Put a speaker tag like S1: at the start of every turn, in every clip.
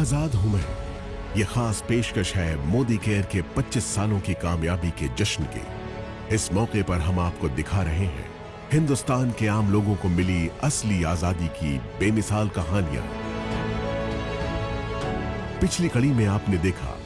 S1: आजाद हूं मैं, ये खास पेशकश है मोदी केयर के 25 सालों की कामयाबी के जश्न की। इस मौके पर हम आपको दिखा रहे हैं हिंदुस्तान के आम लोगों को मिली असली आजादी की बेमिसाल कहानियां। पिछली कड़ी में आपने देखा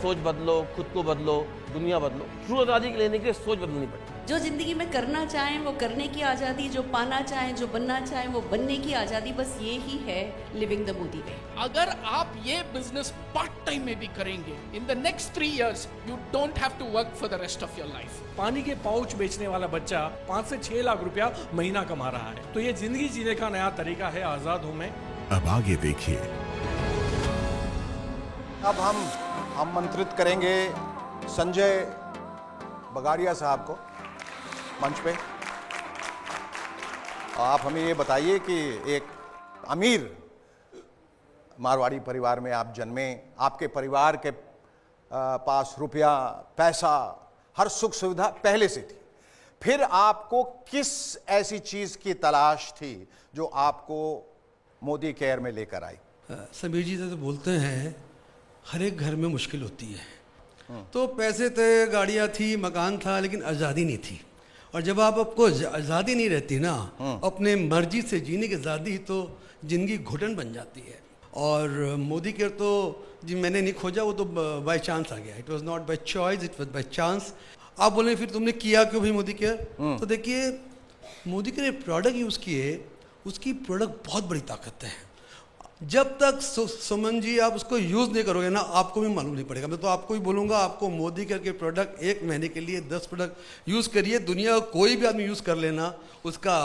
S2: सोच बदलो, खुद को बदलो, दुनिया बदलो। ट्रू आज़ादी के लेने के लिए सोच बदलनी पड़ती।
S3: जो जिंदगी में करना चाहें वो करने की आज़ादी, जो पाना चाहें, जो बनना चाहें वो बनने की आज़ादी, बस ये ही है लिविंग द मोदी वे।
S4: अगर आप ये बिजनेस पार्ट टाइम में भी करेंगे, in the next 3 years you don't have to work for the rest of your life.
S5: पानी के पाउच बेचने वाला बच्चा 5 से 6 लाख रुपया महीना कमा रहा है। तो ये जिंदगी जीने का नया तरीका है आजाद हूं मैं।
S1: अब आगे देखिए।
S6: अब हम आमंत्रित करेंगे संजय बगाड़िया साहब को मंच पे। आप हमें ये बताइए कि एक अमीर मारवाड़ी परिवार में आप जन्मे, आपके परिवार के पास रुपया, पैसा, हर सुख सुविधा पहले से थी, फिर आपको किस ऐसी चीज की तलाश थी जो आपको मोदी केयर में लेकर आई?
S7: समीर जी तो बोलते हैं हर एक घर में मुश्किल होती है। तो पैसे थे, गाड़ियाँ थी, मकान था, लेकिन आज़ादी नहीं थी। और जब आपको आज़ादी नहीं रहती ना, अपने मर्जी से जीने की आज़ादी, तो ज़िंदगी घुटन बन जाती है। और मोदी केयर तो जी मैंने नहीं खोजा, वो तो बाय चांस आ गया। It was not by choice, it was by chance. आप बोले फिर तुमने किया क्यों भाई मोदी केयर? तो देखिए, मोदी केयर प्रोडक्ट यूज़ किए, उसकी प्रोडक्ट बहुत बड़ी ताकत है। जब तक सुमन जी आप उसको यूज़ नहीं करोगे ना, आपको भी मालूम नहीं पड़ेगा। मैं तो आपको ही बोलूँगा, आपको मोदी केयर के प्रोडक्ट 1 महीने के लिए 10 प्रोडक्ट यूज़ करिए, दुनिया का कोई भी आदमी यूज़ कर लेना, उसका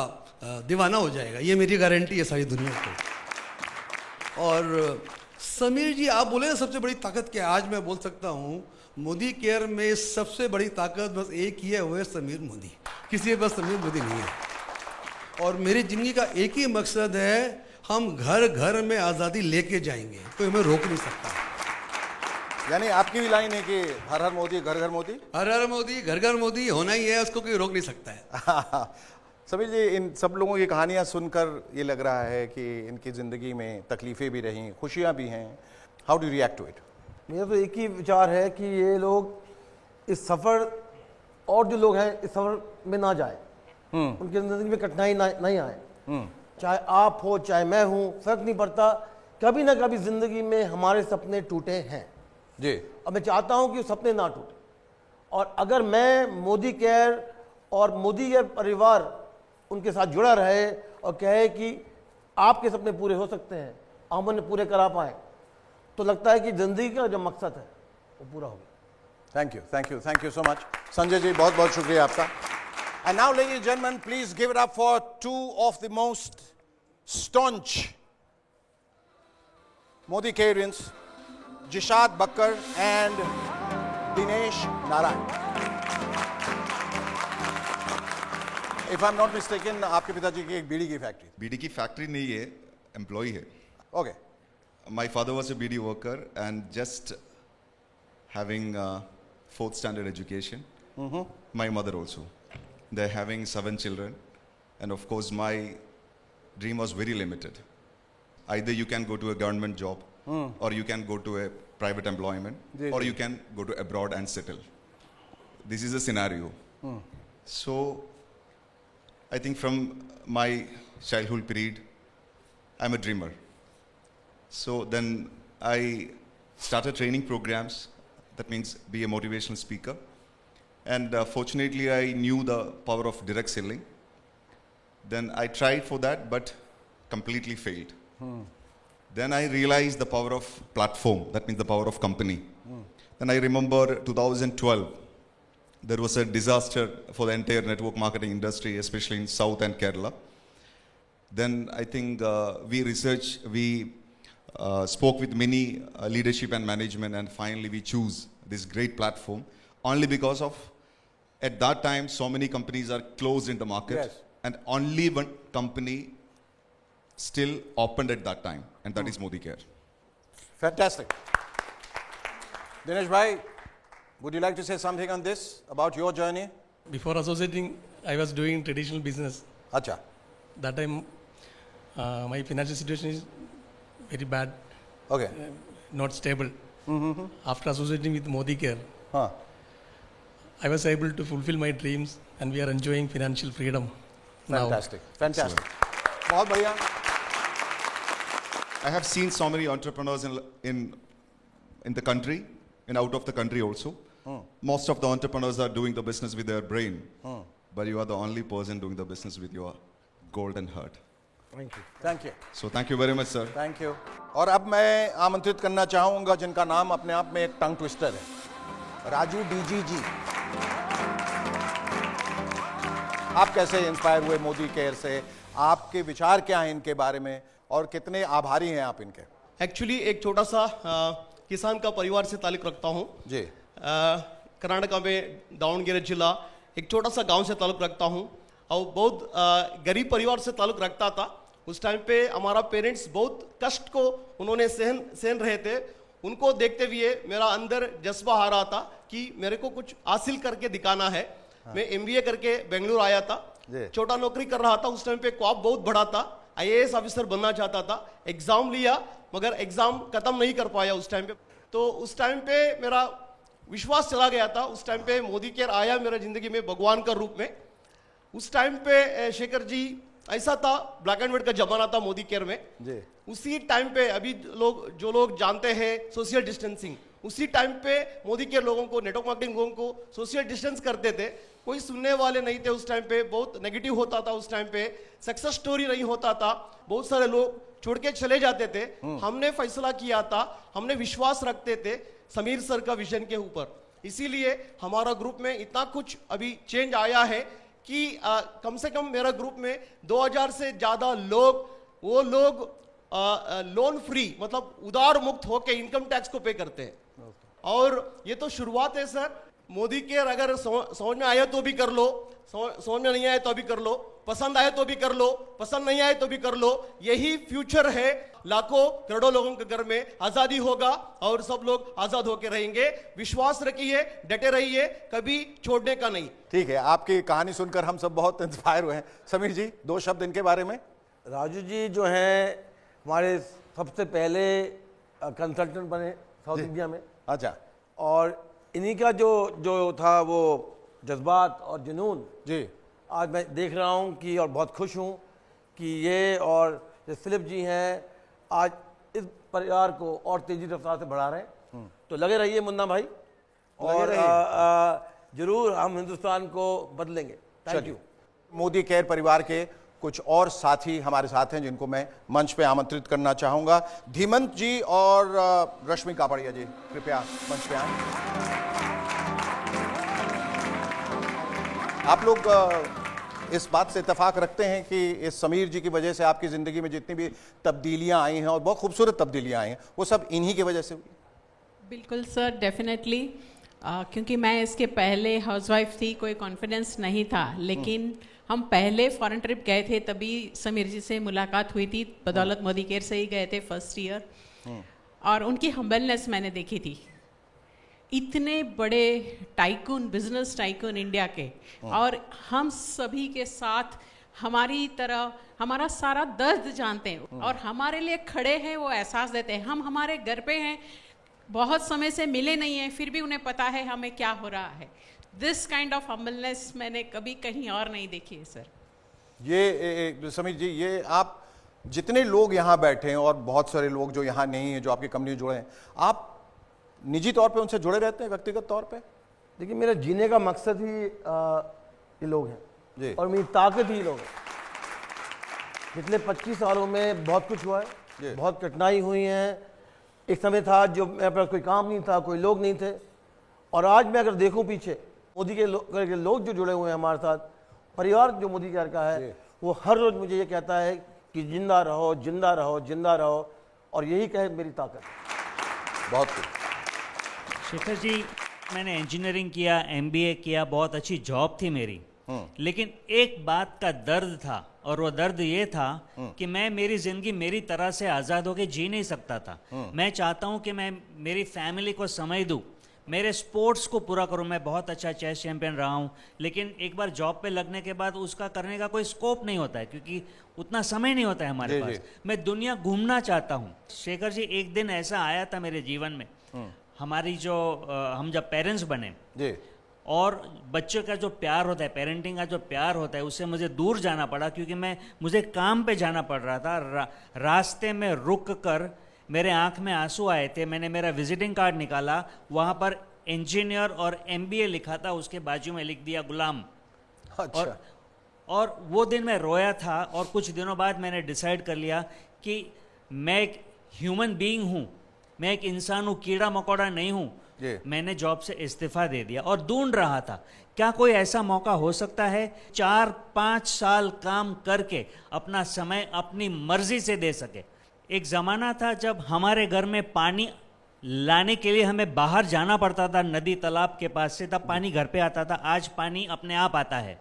S7: दीवाना हो जाएगा। ये मेरी गारंटी है सारी दुनिया को। और समीर जी आप बोले ना सबसे बड़ी ताकत क्या है, आज मैं बोल सकता हूँ मोदी केयर में सबसे बड़ी ताकत बस एक ही है, वो है समीर मोदी। किसी के पास समीर मोदी नहीं है। और मेरी ज़िंदगी का एक ही मकसद है, हम घर घर में आज़ादी लेके जाएंगे, कोई हमें रोक नहीं सकता।
S6: यानी आपकी भी लाइन है कि हर हर मोदी, घर घर मोदी।
S7: हर हर मोदी, घर घर मोदी होना ही है, उसको कोई रोक नहीं सकता है।
S6: समीर जी, इन सब लोगों की कहानियां सुनकर ये लग रहा है कि इनकी ज़िंदगी में तकलीफ़ें भी रहीं, खुशियां भी हैं। How do react to it?
S8: मेरा तो एक ही विचार है कि ये लोग इस सफ़र, और जो लोग हैं इस सफ़र में ना जाए, उनकी ज़िंदगी में कठिनाई नहीं आए। चाहे आप हो, चाहे मैं हूँ, फ़र्क नहीं पड़ता। कभी ना कभी ज़िंदगी में हमारे सपने टूटे हैं
S6: जी,
S8: और मैं चाहता हूँ कि वो सपने ना टूटे। और अगर मैं मोदी केयर और मोदी केयर परिवार उनके साथ जुड़ा रहे और कहे कि आपके सपने पूरे हो सकते हैं, हम उन्हें पूरे करा पाए, तो लगता है कि ज़िंदगी का जो मकसद है वो पूरा हो गया।
S6: Thank you so much Sanjay ji, बहुत बहुत शुक्रिया आपका। And now, ladies and gentlemen, please give it up for 2 of the most staunch Modi Careans, Jishad Bakkar and Dinesh Narayan. If I'm not mistaken, आपके पिताजी की एक बीड़ी की फैक्ट्री?
S9: बीड़ी की फैक्ट्री नहीं है, एम्प्लॉय है।
S6: Okay.
S9: My father was a BD worker and just having 4th standard education. My mother also. They're having 7 children, and of course my dream was very limited. Either you can go to a government job, or you can go to a private employment, or you can go to abroad and settle. This is a scenario. So I think from my childhood period, I'm a dreamer. So then I started training programs, that means be a motivational speaker. And fortunately, I knew the power of direct selling. Then I tried for that, but completely failed. Then I realized the power of platform, that means the power of company. Then I remember 2012, there was a disaster for the entire network marketing industry, especially in South and Kerala. Then I think we spoke with many leadership and management, and finally we choose this great platform only because of, at that time, so many companies are closed in the market.
S6: Yes.
S9: And only one company still opened at that time, and that is Modi Care.
S6: Fantastic. Dinesh bhai, would you like to say something on this about your journey?
S5: Before associating, I was doing traditional business.
S6: Acha.
S5: That time, my financial situation is very bad.
S6: Okay.
S5: not stable. After associating with Modi Care,
S6: हाँ.
S5: I was able to fulfill my dreams, and we are enjoying financial freedom now.
S6: Fantastic. बहुत बढ़िया.
S9: I have seen so many entrepreneurs in the country and out of the country also. Most of the entrepreneurs are doing the business with their brain, but you are the only person doing the business with your golden heart.
S6: Thank you.
S9: So thank you very much, sir.
S6: Thank you. और अब मैं आमंत्रित करना चाहूंगा जिनका नाम अपने आप में एक टंग ट्विस्टर है, राजू डीजी जी. आप कैसे इंस्पायर हुए मोदी केयर से? आपके विचार क्या हैं इनके बारे में और कितने आभारी हैं आप इनके?
S10: एक्चुअली एक छोटा सा किसान का परिवार से ताल्लुक रखता हूँ
S6: जी.
S10: कर्नाटका में दावणगेरे जिला एक छोटा सा गांव से ताल्लुक रखता हूँ और बहुत गरीब परिवार से ताल्लुक रखता था. उस टाइम पे हमारा पेरेंट्स बहुत कष्ट को उन्होंने सहन रहे थे. उनको देखते हुए मेरा अंदर जज्बा आ रहा था कि मेरे को कुछ हासिल करके दिखाना है. मैं MBA करके बेंगलुरु आया था. छोटा नौकरी कर रहा था. उस टाइम पे ख्वाब बहुत बड़ा था, IAS ऑफिसर बनना चाहता था. एग्जाम लिया मगर एग्जाम खत्म नहीं कर पाया उस टाइम पे. तो उस टाइम पे मेरा विश्वास चला गया था. उस टाइम पे मोदी केयर आया मेरे जिंदगी में भगवान का रूप में. उस टाइम पे शेखर जी ऐसा था, ब्लैक एंड व्हाइट का जमाना था मोदी केयर में जी. उसी टाइम पे अभी जो लोग जानते हैं सोशल डिस्टेंसिंग, उसी टाइम पे मोदी केयर लोगों को, नेटवर्क मार्केटिंग लोगों को सोशल डिस्टेंस करते थे. कोई सुनने वाले नहीं थे उस टाइम पे. बहुत नेगेटिव होता था उस टाइम पे. सक्सेस स्टोरी नहीं होता था. बहुत सारे लोग छोड़ के चले जाते थे. हमने फैसला किया था, हमने विश्वास रखते थे समीर सर का विजन के ऊपर. इसीलिए हमारा ग्रुप में इतना कुछ अभी चेंज आया है कि कम से कम मेरा ग्रुप में 2000 से ज्यादा लोग लोन फ्री मतलब उधार मुक्त होकर इनकम टैक्स को पे करते हैं. और ये तो शुरुआत है सर. मोदी केयर अगर समझ में आया तो भी कर लो, समझ में नहीं आया तो भी कर लो, पसंद आए तो भी कर लो, पसंद नहीं आए तो भी कर लो. यही फ्यूचर है. लाखों करोड़ों लोगों के घर में आजादी होगा और सब लोग आजाद होकर रहेंगे. विश्वास रखिए, डटे रहिए, कभी छोड़ने का नहीं.
S6: ठीक है. आपकी कहानी सुनकर हम सब बहुत इंस्पायर हुए हैं. समीर जी, 2 शब्द इनके बारे में.
S8: राजू जी जो हैं हमारे सबसे पहले कंसल्टेंट बने साउथ इंडिया में.
S6: अच्छा.
S8: और इन्हीं का जो था वो जज्बात और जुनून
S6: जी
S8: आज मैं देख रहा हूँ कि, और बहुत खुश हूँ कि ये और जो फिलिप जी हैं आज इस परिवार को और तेजी रफ्तार से बढ़ा रहे हैं. तो लगे रहिए मुन्ना भाई, और जरूर हम हिंदुस्तान को बदलेंगे. Thank you.
S6: मोदी केयर परिवार के कुछ और साथी हमारे साथ हैं जिनको मैं मंच पे आमंत्रित करना चाहूंगा. धीमंत जी और रश्मि कापड़िया जी कृपया मंच पे आएं. आप लोग इस बात से इत्तेफाक रखते हैं कि इस समीर जी की वजह से आपकी ज़िंदगी में जितनी भी तब्दीलियां आई हैं और बहुत खूबसूरत तब्दीलियां आई हैं वो सब इन्हीं की वजह से हुई?
S11: बिल्कुल सर, डेफिनेटली. क्योंकि मैं इसके पहले हाउसवाइफ थी, कोई कॉन्फिडेंस नहीं था. लेकिन हम पहले फॉरेन ट्रिप गए थे तभी समीर जी से मुलाकात हुई थी. बदौलत मोदी केयर से ही गए थे फर्स्ट ईयर. और उनकी हम्बलनेस मैंने देखी थी. इतने बड़े टाइकून, बिजनेस टाइकून इंडिया के, और हम सभी के साथ हमारी तरह हमारा सारा दर्द जानते हैं और हमारे लिए खड़े हैं, वो एहसास देते हैं. हम हमारे घर पे हैं, बहुत समय से मिले नहीं हैं, फिर भी उन्हें पता है हमें क्या हो रहा है. दिस काइंड ऑफ हम्बलनेस मैंने कभी कहीं और नहीं देखी है सर.
S6: ये समीर जी, ये आप जितने लोग यहाँ बैठे हैं और बहुत सारे लोग जो यहाँ नहीं हैं, जो आपकी कंपनी जुड़े हैं, आप निजी तौर पे उनसे जुड़े रहते हैं व्यक्तिगत तौर पे?
S8: देखिए, मेरा जीने का मकसद ही ये लोग हैं
S6: जी.
S8: और मेरी ताकत ही लोग हैं. पिछले 25 सालों में बहुत कुछ हुआ है, बहुत कठिनाई हुई हैं. एक समय था जो मेरे पास कोई काम नहीं था, कोई लोग नहीं थे, और आज मैं अगर देखूं पीछे मोदी के लोग जो जुड़े हुए हैं हमारे साथ, परिवार जो मोदी केयर का है, वो हर रोज मुझे ये कहता है कि जिंदा रहो, जिंदा रहो, जिंदा रहो, और यही कहे मेरी ताकत.
S6: बहुत कुछ.
S12: शेखर जी, मैंने इंजीनियरिंग किया, MBA किया, बहुत अच्छी जॉब थी मेरी. लेकिन एक बात का दर्द था, और वो दर्द ये था कि मैं मेरी जिंदगी मेरी तरह से आज़ाद होकर जी नहीं सकता था. मैं चाहता हूँ कि मैं मेरी फैमिली को समय दूँ, मेरे स्पोर्ट्स को पूरा करूं। मैं बहुत अच्छा चेस चैंपियन रहा हूं, लेकिन एक बार जॉब पे लगने के बाद उसका करने का कोई स्कोप नहीं होता है, क्योंकि उतना समय नहीं होता है हमारे
S6: जी,
S12: पास।
S6: जी।
S12: मैं दुनिया घूमना चाहता हूं। शेखर जी, एक दिन ऐसा आया था मेरे जीवन में, हमारी जो हम जब पेरेंट्स बने
S6: जी,
S12: और बच्चों का जो प्यार होता है, पेरेंटिंग का जो प्यार होता है, उससे मुझे दूर जाना पड़ा, क्योंकि मुझे काम पे जाना पड़ रहा था। रास्ते में रुक कर मेरे आंख में आंसू आए थे। मैंने मेरा विजिटिंग कार्ड निकाला, वहाँ पर इंजीनियर और MBA लिखा था, उसके बाजू में लिख दिया गुलाम।
S6: अच्छा।
S12: और वो दिन मैं रोया था, और कुछ दिनों बाद मैंने डिसाइड कर लिया कि मैं एक ह्यूमन बीइंग हूँ, मैं एक इंसान हूँ, कीड़ा मकोड़ा नहीं हूँ। मैंने जॉब से इस्तीफा दे दिया और ढूंढ रहा था क्या कोई ऐसा मौका हो सकता है 4-5 साल काम करके अपना समय अपनी मर्जी से दे सके। एक ज़माना था जब हमारे घर में पानी लाने के लिए हमें बाहर जाना पड़ता था, नदी तालाब के पास से, तब पानी घर पे आता था। आज पानी अपने आप आता है।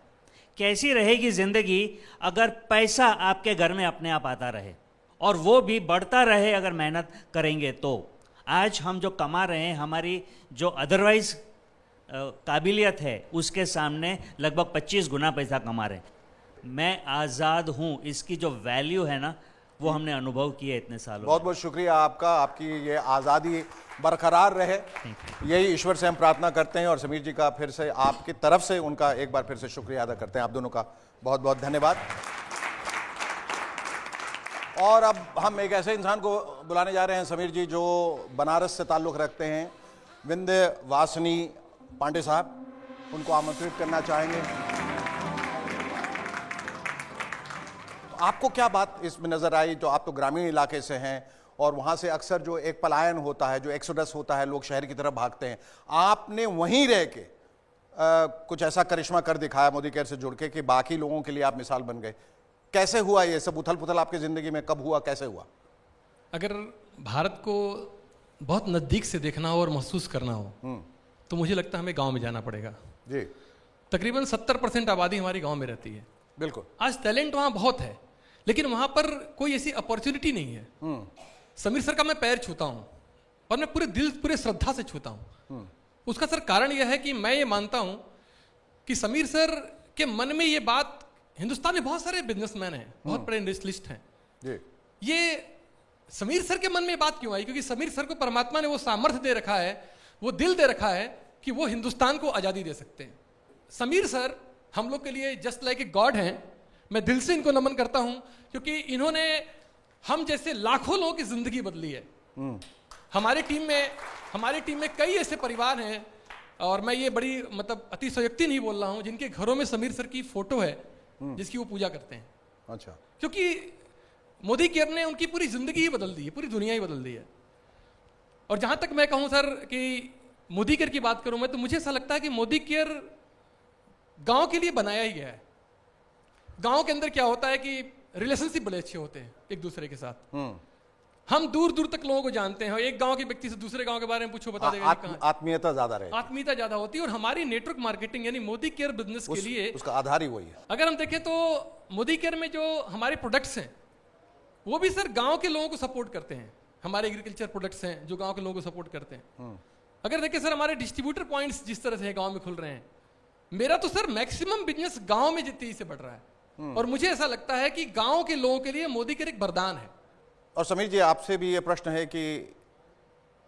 S12: कैसी रहेगी ज़िंदगी अगर पैसा आपके घर में अपने आप आता रहे, और वो भी बढ़ता रहे अगर मेहनत करेंगे तो। आज हम जो कमा रहे हैं, हमारी जो अदरवाइज काबिलियत है, उसके सामने लगभग 25 गुना पैसा कमा रहे हैं। मैं आज़ाद हूँ, इसकी जो वैल्यू है ना, वो हमने अनुभव किया इतने सालों।
S6: बहुत बहुत शुक्रिया आपका, आपकी ये आज़ादी बरकरार रहे, यही ईश्वर से हम प्रार्थना करते हैं। और समीर जी का फिर से आपकी तरफ से उनका एक बार फिर से शुक्रिया अदा करते हैं। आप दोनों का बहुत बहुत धन्यवाद। और अब हम एक ऐसे इंसान को बुलाने जा रहे हैं समीर जी, जो बनारस से ताल्लुक़ रखते हैं, विंध्यवासिनी पांडे साहब, उनको आमंत्रित करना चाहेंगे। आपको क्या बात इसमें नज़र आई, जो आप तो ग्रामीण इलाके से हैं और वहाँ से अक्सर जो एक पलायन होता है, जो एक्सोडस होता है, लोग शहर की तरफ भागते हैं, आपने वहीं रह के कुछ ऐसा करिश्मा कर दिखाया मोदी केयर से जुड़ के कि बाकी लोगों के लिए आप मिसाल बन गए। कैसे हुआ ये सब उथल पुथल आपकी ज़िंदगी में, कब हुआ, कैसे हुआ?
S5: अगर भारत को बहुत नज़दीक से देखना हो और महसूस करना हो तो मुझे लगता है हमें गांव में जाना पड़ेगा।
S6: जी।
S5: तकरीबन 70% आबादी हमारी गांव में रहती है।
S6: बिल्कुल।
S5: आज टैलेंट वहाँ बहुत है, लेकिन वहाँ पर कोई ऐसी अपॉर्चुनिटी नहीं है। समीर सर का मैं पैर छूता हूँ, और मैं पूरे दिल, पूरे श्रद्धा से छूता हूँ। उसका सर कारण यह है कि मैं ये मानता हूँ कि समीर सर के मन में ये बात, हिंदुस्तान में बहुत सारे बिजनेसमैन हैं, बहुत बड़े इंडस्ट्रियलिस्ट हैं, ये समीर सर के मन में बात क्यों आई? क्योंकि समीर सर को परमात्मा ने वो सामर्थ्य दे रखा है, वो दिल दे रखा है कि वो हिंदुस्तान को आज़ादी दे सकते हैं। समीर सर हम लोग के लिए जस्ट लाइक ए गॉड हैं। मैं दिल से इनको नमन करता हूं, क्योंकि इन्होंने हम जैसे लाखों लोगों की जिंदगी बदली है। हमारी टीम में कई ऐसे परिवार हैं, और मैं ये बड़ी मतलब अतिशयोक्ति नहीं बोल रहा हूं, जिनके घरों में समीर सर की फोटो है जिसकी वो पूजा करते हैं।
S6: अच्छा।
S5: क्योंकि मोदी केयर ने उनकी पूरी जिंदगी ही बदल दी है, पूरी दुनिया ही बदल दी है। और जहां तक मैं कहूं सर कि मोदी केयर की बात करूं मैं, तो मुझे ऐसा लगता है कि मोदी केयर गांव के लिए बनाया ही गया है। गांव के अंदर क्या होता है कि रिलेशनशिप बड़े अच्छे होते हैं एक दूसरे के साथ। हम दूर दूर तक लोगों को जानते हैं, एक गांव के व्यक्ति से दूसरे गांव के बारे में पूछो, बता देगा।
S6: आत्मीयता ज्यादा रहे,
S5: आत्मीयता ज्यादा होती है। और हमारी नेटवर्क मार्केटिंग यानी मोदी केयर बिजनेस के लिए
S6: उसका आधार ही वही है।
S5: अगर हम देखें तो मोदी केयर में जो हमारे प्रोडक्ट्स हैं, वो भी सर गांव के लोगों को सपोर्ट करते हैं। हमारे एग्रीकल्चर प्रोडक्ट्स हैं जो गांव के लोगों को सपोर्ट करते हैं। अगर देखें सर, हमारे डिस्ट्रीब्यूटर पॉइंट्स जिस तरह से गांव में खुल रहे हैं, मेरा तो सर मैक्सिमम बिजनेस गांव में तेजी से बढ़ रहा है। और मुझे ऐसा लगता है कि गांव के लोगों के लिए मोदी केयर एक वरदान है।
S6: और समीर जी, आपसे भी ये प्रश्न है कि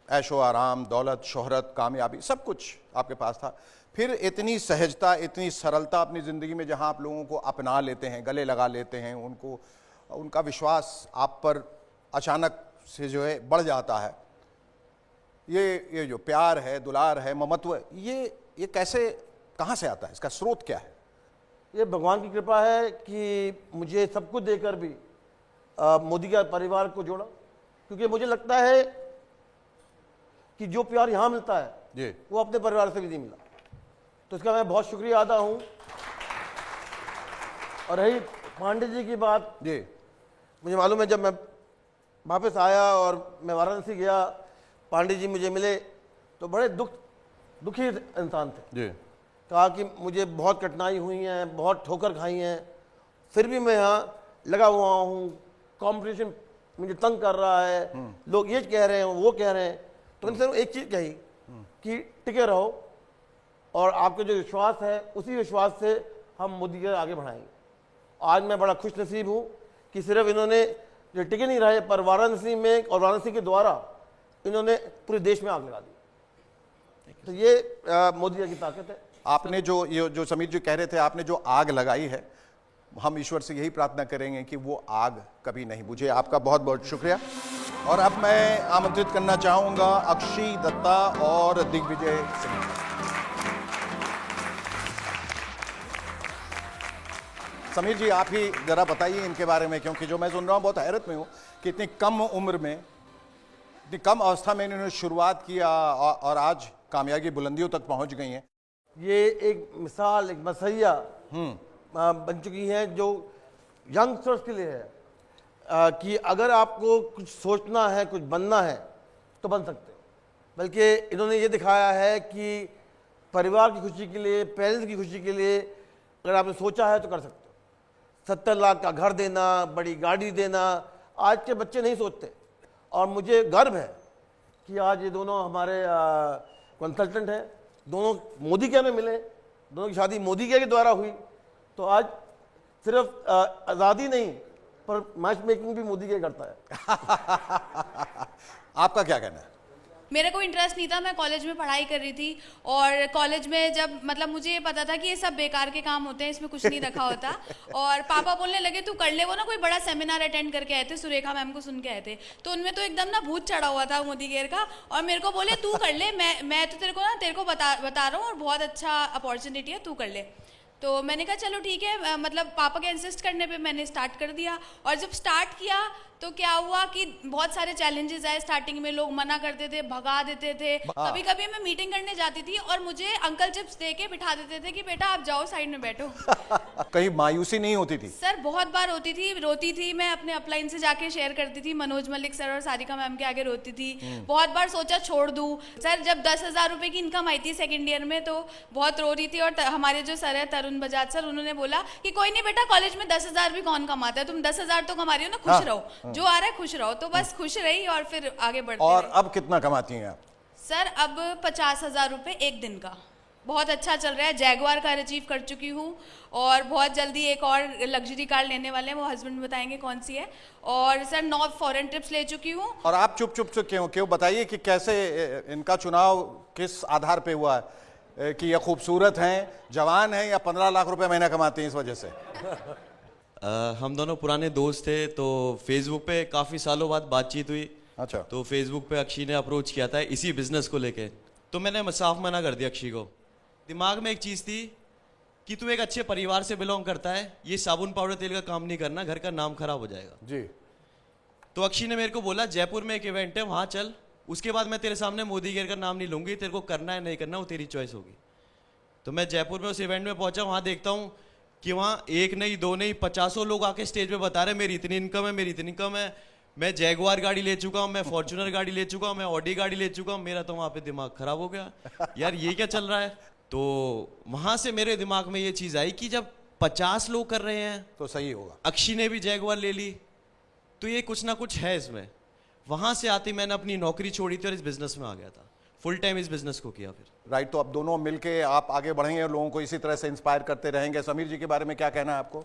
S6: ऐशो आराम, दौलत, शोहरत, कामयाबी, सब कुछ आपके पास था, फिर इतनी सहजता, इतनी सरलता अपनी ज़िंदगी में, जहां आप लोगों को अपना लेते हैं, गले लगा लेते हैं, उनका विश्वास आप पर अचानक से जो है बढ़ जाता है। ये जो प्यार है, दुलार है, ममत्व, ये कैसे, कहाँ से आता है? इसका स्रोत क्या है?
S8: ये भगवान की कृपा है कि मुझे सब कुछ देकर भी मोदी के परिवार को जोड़ा। क्योंकि मुझे लगता है कि जो प्यार यहाँ मिलता है वो अपने परिवार से भी नहीं मिला, तो इसका मैं बहुत शुक्रिया अदा हूँ। और रही पांडे जी की बात, मुझे मालूम है, जब मैं वापस आया और मैं वाराणसी गया, पांडे जी मुझे मिले तो बड़े दुखी इंसान थे। कहा कि मुझे बहुत कठिनाई हुई हैं, बहुत ठोकर खाई हैं, फिर भी मैं यहाँ लगा हुआ हूँ, कंपटीशन मुझे तंग कर रहा है, लोग ये कह रहे हैं, वो कह रहे हैं। तो उनसे एक चीज़ कही कि टिके रहो और आपके जो विश्वास है उसी विश्वास से हम मोदी केयर आगे बढ़ाएंगे। आज मैं बड़ा खुश नसीब हूँ कि सिर्फ इन्होंने जो टिके नहीं रहे पर वाराणसी में और वाराणसी के द्वारा इन्होंने पूरे देश में आग लगा दी। तो ये मोदी जी की ताकत है।
S6: आपने जो समीर जी कह रहे थे, आपने जो आग लगाई है, हम ईश्वर से यही प्रार्थना करेंगे कि वो आग कभी नहीं बुझे। आपका बहुत बहुत शुक्रिया। और अब मैं आमंत्रित करना चाहूंगा अक्षी दत्ता और दिग्विजय सिंह। समीर जी, आप ही जरा बताइए इनके बारे में, क्योंकि जो मैं सुन रहा हूँ बहुत हैरत में हूँ कि इतनी कम उम्र में, इतनी कम अवस्था में इन्होंने शुरुआत किया और आज कामयाबी बुलंदियों तक पहुंच गई हैं।
S8: ये एक मिसाल, एक मसैया बन चुकी है जो यंगस्टर्स के लिए है कि अगर आपको कुछ सोचना है, कुछ बनना है तो बन सकते हो। बल्कि इन्होंने ये दिखाया है कि परिवार की खुशी के लिए, पेरेंट्स की खुशी के लिए अगर आपने सोचा है तो कर सकते हो। 70 लाख का घर देना, बड़ी गाड़ी देना, आज के बच्चे नहीं सोचते। और मुझे गर्व है कि आज ये दोनों हमारे कंसल्टेंट हैं, दोनों मोदी केयर में मिले, दोनों की शादी मोदी केयर के द्वारा हुई। तो आज सिर्फ आज़ादी नहीं पर मैच मेकिंग भी मोदी केयर करता है।
S6: आपका क्या कहना है?
S13: मेरा कोई इंटरेस्ट नहीं था, मैं कॉलेज में पढ़ाई कर रही थी और कॉलेज में जब मतलब मुझे ये पता था कि ये सब बेकार के काम होते हैं, इसमें कुछ नहीं रखा होता। और पापा बोलने लगे तू कर ले। वो ना कोई बड़ा सेमिनार अटेंड करके आए थे, सुरेखा मैम को सुन के आए थे, तो उनमें तो एकदम ना भूत चढ़ा हुआ था मोदी केयर का। और मेरे को बोले तू कर ले, मैं तो तेरे को बता रहा हूँ और बहुत अच्छा अपॉर्चुनिटी है, तू कर ले। तो मैंने कहा चलो ठीक है, मतलब पापा के इंसिस्ट करने पे मैंने स्टार्ट कर दिया। और जब स्टार्ट किया तो क्या हुआ कि बहुत सारे चैलेंजेस आए। स्टार्टिंग में लोग मना करते थे, भगा देते थे। कभी कभी मैं मीटिंग करने जाती थी और मुझे अंकल चिप्स दे के बिठा देते थे कि बेटा आप जाओ साइड में बैठो।
S6: कहीं मायूसी नहीं होती थी?
S13: सर बहुत बार होती थी, रोती थी। मैं अपने अपलाइन से जाके शेयर करती थी, मनोज मलिक सर और सारिका मैम के आगे रोती थी। बहुत बार सोचा छोड़ दूं। सर जब 10,000 रुपए की इनकम आई थी सेकेंड ईयर में तो बहुत रो रही थी। और हमारे जो सर है तरुण बजाज सर, उन्होंने बोला कि कोई नहीं बेटा, कॉलेज में 10,000 भी कौन कमाता है, तुम 10,000 तो कमा रही हो ना, खुश रहो, जो आ रहा है खुश रहो। तो बस खुश रही और फिर आगे बढ़ते
S6: और
S13: रहे।
S6: अब कितना कमाती हैं आप?
S13: सर अब 50,000 रुपए एक दिन का। बहुत अच्छा चल रहा है। जैगुआर कार अचीव कर चुकी हूँ और बहुत जल्दी एक और लग्जरी कार लेने वाले हैं, वो हस्बैंड बताएंगे कौन सी है। और सर 9 फॉरेन ट्रिप्स ले चुकी हूँ।
S6: और आप चुप चुप से क्यों बताइए कि कैसे इनका चुनाव किस आधार पे हुआ है कि ये खूबसूरत हैं, जवान हैं या 15 लाख रुपए महीना कमाते हैं इस वजह से?
S14: हम दोनों पुराने दोस्त थे तो फेसबुक पे काफ़ी सालों बाद बातचीत हुई।
S6: अच्छा।
S14: तो फेसबुक पे अक्षी ने अप्रोच किया था इसी बिजनेस को लेके, तो मैंने साफ मना कर दिया अक्षी को। दिमाग में एक चीज़ थी कि तू एक अच्छे परिवार से बिलोंग करता है, ये साबुन पाउडर तेल का काम नहीं करना, घर का नाम खराब हो जाएगा
S6: जी।
S14: तो अक्षी ने मेरे को बोला जयपुर में एक इवेंट है वहाँ चल, उसके बाद मैं तेरे सामने मोदी केयर का नाम नहीं लूँगी, तेरे को करना है नहीं करना वो तेरी चॉइस होगी। तो मैं जयपुर में उस इवेंट में पहुँचा, वहाँ देखता हूँ कि वहाँ एक नहीं दो नहीं 50 लोग आके स्टेज पे बता रहे मेरी इतनी इनकम है, मेरी इतनी इनकम है, मैं जैगुआर गाड़ी ले चुका हूँ, मैं फॉर्च्यूनर गाड़ी ले चुका हूँ, मैं ऑडी गाड़ी ले चुका हूँ। मेरा तो वहाँ पे दिमाग खराब हो गया, यार ये क्या चल रहा है। तो वहाँ से मेरे दिमाग में ये चीज़ आई कि जब 50 लोग कर रहे हैं
S6: तो सही होगा।
S14: अक्षी ने भी जैगुआर ले ली तो ये कुछ ना कुछ है इसमें। वहाँ से आती मैंने अपनी नौकरी छोड़ी थी और इस बिजनेस में आ गया था, फुल टाइम इस बिजनेस को किया फिर।
S6: राइट। तो अब दोनों मिलके आप आगे बढ़ेंगे और लोगों को इसी तरह से इंस्पायर करते रहेंगे। समीर जी के बारे में क्या कहना है आपको?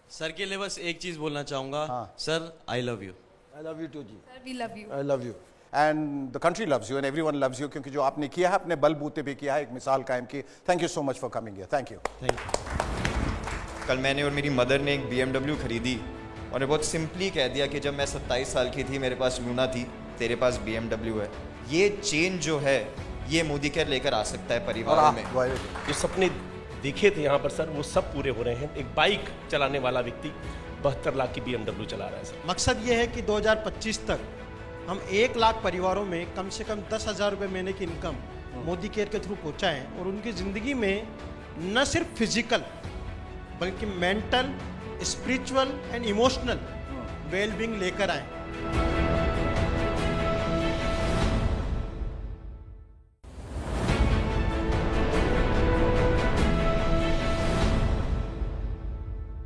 S14: सर के लिए बस एक चीज़ बोलना चाहूँगा।
S6: हाँ।
S14: Sir I love you.
S8: I love you too जी।
S13: Sir we love you.
S6: I love you and the country loves you and everyone loves you, क्योंकि जो आपने किया है अपने बलबूते पे किया है, एक मिसाल कायम की। Thank you so much for coming here. Thank you.
S14: Thank you.
S15: कल मैंने और मेरी मदर ने एक BMW खरीदी और ने बहुत सिंपली कह दिया कि जब मैं 27 साल की थी मेरे पास लूना थी, तेरे पास BMW है। ये चेंज जो है ये मोदी केयर लेकर आ सकता है परिवार में।
S16: जो सपने देखे थे यहाँ पर सर वो सब पूरे हो रहे हैं। एक बाइक चलाने वाला व्यक्ति 72 लाख की BMW चला रहा है सर।
S17: मकसद ये है कि 2025 तक हम 1 लाख परिवारों में कम से कम 10,000 रुपये महीने की इनकम मोदी केयर के थ्रू पहुँचाएँ और उनकी ज़िंदगी में न सिर्फ फिजिकल बल्कि mental, spiritual and emotional wellbeing लेकर आए।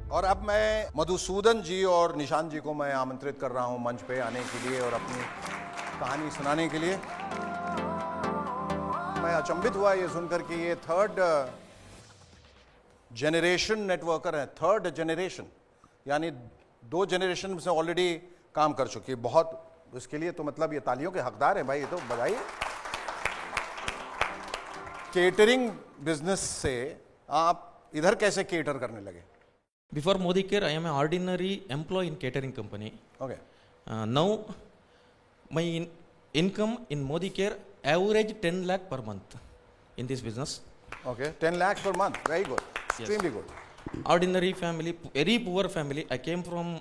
S6: और अब मैं मधुसूदन जी और निशांत जी को मैं आमंत्रित कर रहा हूं मंच पे आने के लिए और अपनी कहानी सुनाने के लिए। मैं अचंभित हुआ ये सुनकर कि ये थर्ड जनरेशन नेटवर्कर हैं, थर्ड जनरेशन, यानी 2 जनरेशन से ऑलरेडी काम कर चुकी है। बहुत, इसके लिए तो मतलब ये तालियों के हकदार हैं भाई, ये तो बधाई। केटरिंग बिजनेस से आप इधर कैसे केटर करने लगे?
S18: Before Modi Care, I am an ordinary employee in catering company.
S6: Okay.
S18: Now, my income in Modi Care average 10 lakh per month in this business.
S6: Okay, 10 lakhs per month. Very good. Extremely good.
S18: Ordinary family, very poor family. I came from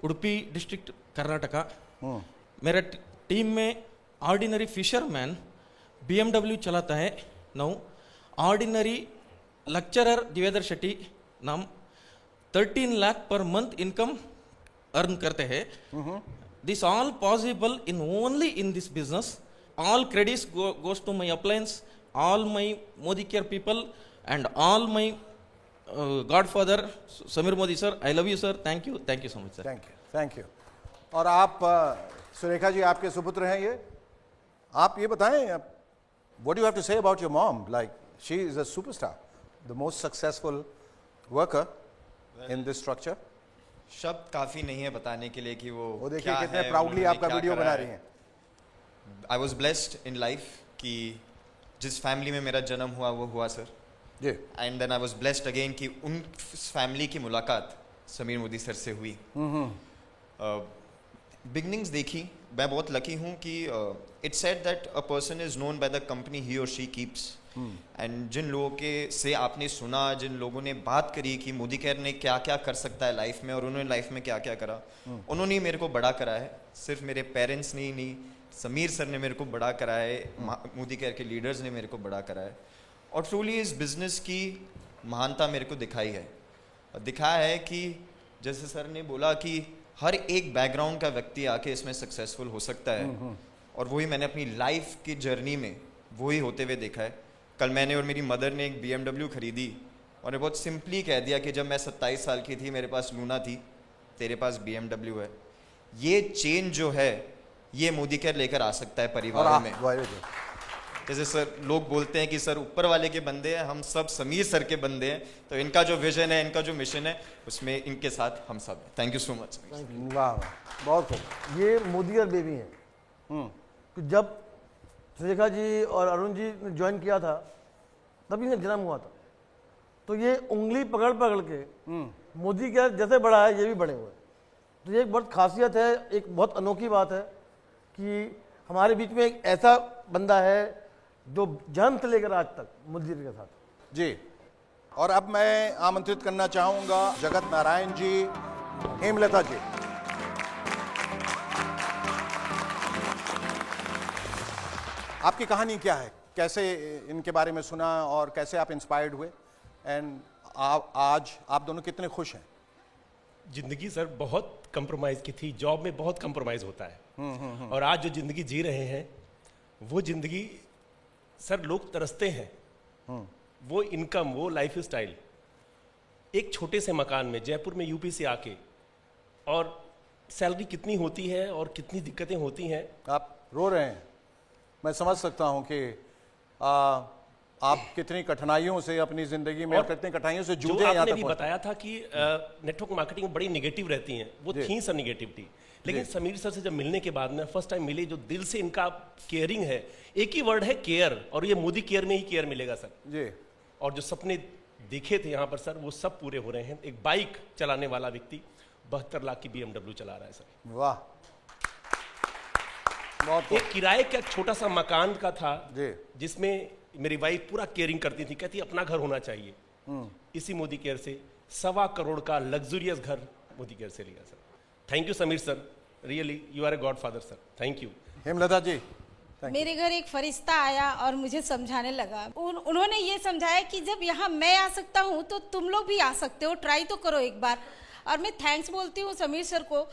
S18: Udupi district, Karnataka. मेरा team में ordinary fisherman BMW चलाता है। Now ordinary lecturer Devender Shetty नाम 13 lakh per month income earn करते हैं। This all possible in only in this business. All credits goes to my appliance, all my Modi care people and all my godfather Sameer Modi sir. I love you sir, thank you so much sir.
S6: Thank you. और आप सुरेखा जी आपके सुपुत्र हैं ये, आप ये बताएं, what do you have to say about your mom? Like she is a superstar, the most successful worker in this structure.
S15: शब्द काफी नहीं है बताने के लिए कि वो
S6: देखिए कितने प्राउडली आपका वीडियो बना रही हैं।
S15: I was blessed in life कि जिस फैमिली में मेरा जन्म हुआ वो हुआ सर
S6: जी।
S15: And then I was blessed again कि उन फैमिली की मुलाकात समीर मोदी सर से हुई। बिगनिंग्स देखी, मैं बहुत लकी हूँ कि it said that a person is known by the company he और शी कीप्स। एंड जिन लोगों के से आपने सुना, जिन लोगों ने बात करी कि मोदी केयर ने क्या क्या कर सकता है लाइफ में और उन्होंने लाइफ में क्या क्या करा, उन्होंने ही मेरे को बड़ा करा है। सिर्फ मेरे पेरेंट्स ने ही नहीं, समीर सर ने मेरे को बड़ा करा है, मोदी केयर के लीडर्स ने मेरे को बड़ा करा है। और ट्रूली इस बिजनेस की महानता मेरे को दिखाई है। दिखाया है कि जैसे सर ने बोला कि हर एक बैकग्राउंड का व्यक्ति आके इसमें सक्सेसफुल हो सकता है, और वही मैंने अपनी लाइफ की जर्नी में वही होते हुए देखा है। कल मैंने और मेरी मदर ने एक BMW खरीदी और बहुत सिंपली कह दिया कि जब मैं 27 साल की थी मेरे पास लूना थी, तेरे पास BMW है। ये चेंज जो है ये मोदी केयर लेकर आ सकता है परिवारों में। जैसे सर लोग बोलते हैं कि सर ऊपर वाले के बंदे हैं, हम सब समीर सर के बंदे हैं, तो इनका जो विजन है, इनका जो मिशन है, उसमें इनके साथ हम सब हैं। Thank you so much.
S8: वाह, बहुत खूब। ये मोदी और बेबी हैं। तो जब सुरेखा जी और अरुण जी ने ज्वाइन किया था तभी इनका जन्म हुआ था, तो ये उंगली पकड़ पकड़ के मोदी केयर जैसे बड़ा है ये भी बड़े हुए। तो ये एक बहुत खासियत है, एक बहुत अनोखी बात है कि हमारे बीच में एक ऐसा बंदा है जो जन्म से लेकर आज तक मोदी के साथ
S6: जी। और अब मैं आमंत्रित करना चाहूंगा जगत नारायण जी, हेमलता जी। आपकी कहानी क्या है, कैसे इनके बारे में सुना और कैसे आप इंस्पायर्ड हुए, एंड आज आप दोनों कितने खुश हैं?
S16: जिंदगी सर बहुत कंप्रोमाइज की थी, जॉब में बहुत कंप्रोमाइज होता है। और आज जो जिंदगी जी रहे हैं वो जिंदगी सर लोग तरसते हैं। वो इनकम, वो लाइफ स्टाइल, एक छोटे से मकान में जयपुर में यूपी से आके, और सैलरी कितनी होती है और कितनी दिक्कतें होती हैं।
S6: आप रो रहे हैं, मैं समझ सकता हूं कि आप कितनी कठिनाइयों से अपनी जिंदगी में, और कितनी कठिनाइयों से जूझे।
S16: आपने भी बताया था कि नेटवर्क मार्केटिंग बड़ी निगेटिव रहती हैं, वो थी सर निगेटिविटी, लेकिन समीर सर से जब मिलने के बाद में फर्स्ट टाइम मिले, जो दिल से इनका केयरिंग है, एक ही वर्ड है केयर, और ये मोदी केयर में ही केयर मिलेगा सर
S6: जी। और
S16: जो सपने देखे थे यहाँ पर सर वो सब पूरे हो रहे हैं। एक बाइक चलाने वाला व्यक्ति 72 लाख की BMW चला रहा है सर।
S6: वाह, बहुत।
S16: एक किराए का छोटा सा मकान का था जिसमें मेरी वाइफ पूरा केयरिंग करती थी, कहती अपना घर होना चाहिए। इसी मोदी केयर से 1.25 करोड़ का लग्जूरियस घर मोदी केयर से लिया sir. Thank you Sameer sir, really you are a godfather sir, thank you.
S6: Hemlata ji.
S19: मेरे घर एक फरिश्ता आया और मुझे समझाने लगा। उन्होंने ये समझाया कि जब यहाँ मैं आ सकता हूँ तो तुम लोग भी आ सकते हो, ट्राई तो करो एक बार। और मैं थैंक्स बोलती हूँ समीर सर को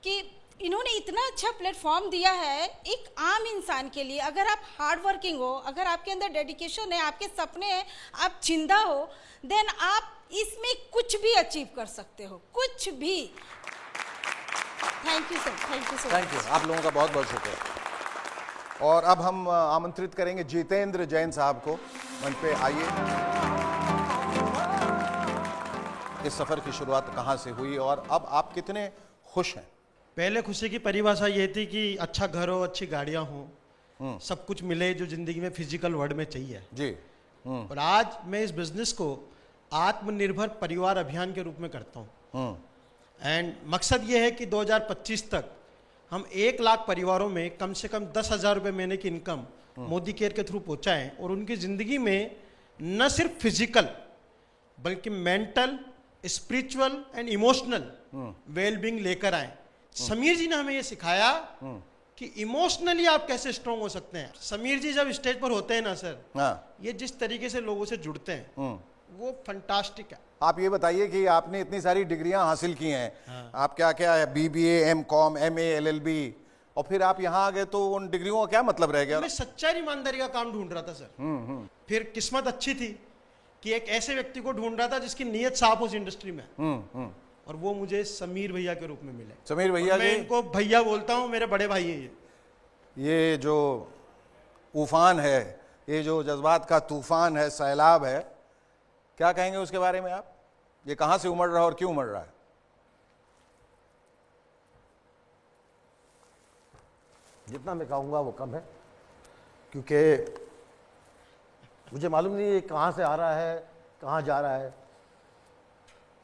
S19: कि इन्होंने इतना अच्छा प्लेटफॉर्म दिया है एक आम इंसान के लिए। अगर आप हार्ड वर्किंग हो, अगर आपके अंदर डेडिकेशन है, आपके सपने हैं, आप जिंदा हो, देन आप इसमें कुछ भी अचीव कर सकते हो, कुछ भी। Thank you sir, thank you sir.
S6: Thank you, आप लोगों का बहुत बहुत शुक्रिया। और अब हम आमंत्रित करेंगे जितेंद्र जैन साहब को मंच पे। आइए। इस सफर की शुरुआत कहाँ से हुई और अब आप कितने खुश हैं?
S17: पहले खुशी की परिभाषा ये थी कि अच्छा घर हो, अच्छी गाड़ियां हों, सब कुछ मिले जो जिंदगी में फिजिकल वर्ल्ड में चाहिए
S6: जी।
S17: और आज मैं इस बिजनेस को आत्मनिर्भर परिवार अभियान के रूप में करता हूँ। एंड मकसद ये है कि 2025 तक हम 1 लाख परिवारों में कम से कम 10,000 रुपये महीने की इनकम मोदी केयर के थ्रू पहुंचाएं और उनकी जिंदगी में न सिर्फ फिजिकल बल्कि mental, spiritual and emotional wellbeing लेकर आए। समीर जी ने हमें ये सिखाया कि इमोशनली आप कैसे स्ट्रांग हो सकते हैं। समीर जी जब स्टेज पर होते हैं ना सर, ये जिस तरीके से लोगों से जुड़ते हैं वो फंटास्टिक है।
S6: आप ये बताइए कि आपने इतनी सारी डिग्रियां हासिल की हैं, आप क्या क्या है, BBA, M.Com, MA, LLB, और फिर आप यहाँ आ गए तो उन डिग्रियों का क्या मतलब रह गया?
S17: मैं सच्चाई ईमानदारी का काम ढूंढ रहा था सर। फिर किस्मत अच्छी थी कि एक ऐसे व्यक्ति को ढूंढ रहा था जिसकी नीयत साफ हो उस इंडस्ट्री में, और वो मुझे समीर भैया के रूप में मिले।
S6: समीर भैया,
S17: मैं इनको भैया बोलता हूँ, मेरे बड़े भाई है
S6: ये जो उफान है, ये जो जज्बात का तूफान है, सैलाब है, क्या कहेंगे उसके बारे में आप? ये कहां से उमड़ रहा है और क्यों उमड़ रहा है?
S8: जितना मैं कहूँगा वो कम है, क्योंकि मुझे मालूम नहीं ये कहाँ से आ रहा है, कहाँ जा रहा है।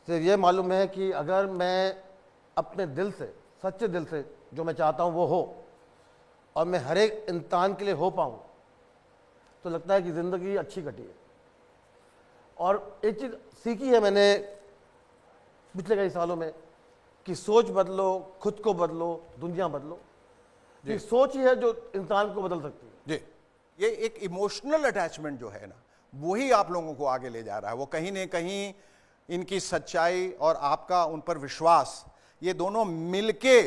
S8: सिर्फ ये मालूम है कि अगर मैं अपने दिल से, सच्चे दिल से जो मैं चाहता हूँ वो हो और मैं हर एक इंसान के लिए हो पाऊँ, तो लगता है कि ज़िंदगी अच्छी कटी है। और एक चीज़ सीखी है मैंने पिछले कई सालों में कि सोच बदलो, खुद को बदलो, दुनिया बदलो। ये सोच ही है जो इंसान को बदल सकती है।
S6: जी, ये एक इमोशनल अटैचमेंट जो है ना, वही आप लोगों को आगे ले जा रहा है। वो कहीं न कहीं इनकी सच्चाई और आपका उन पर विश्वास, ये दोनों मिलके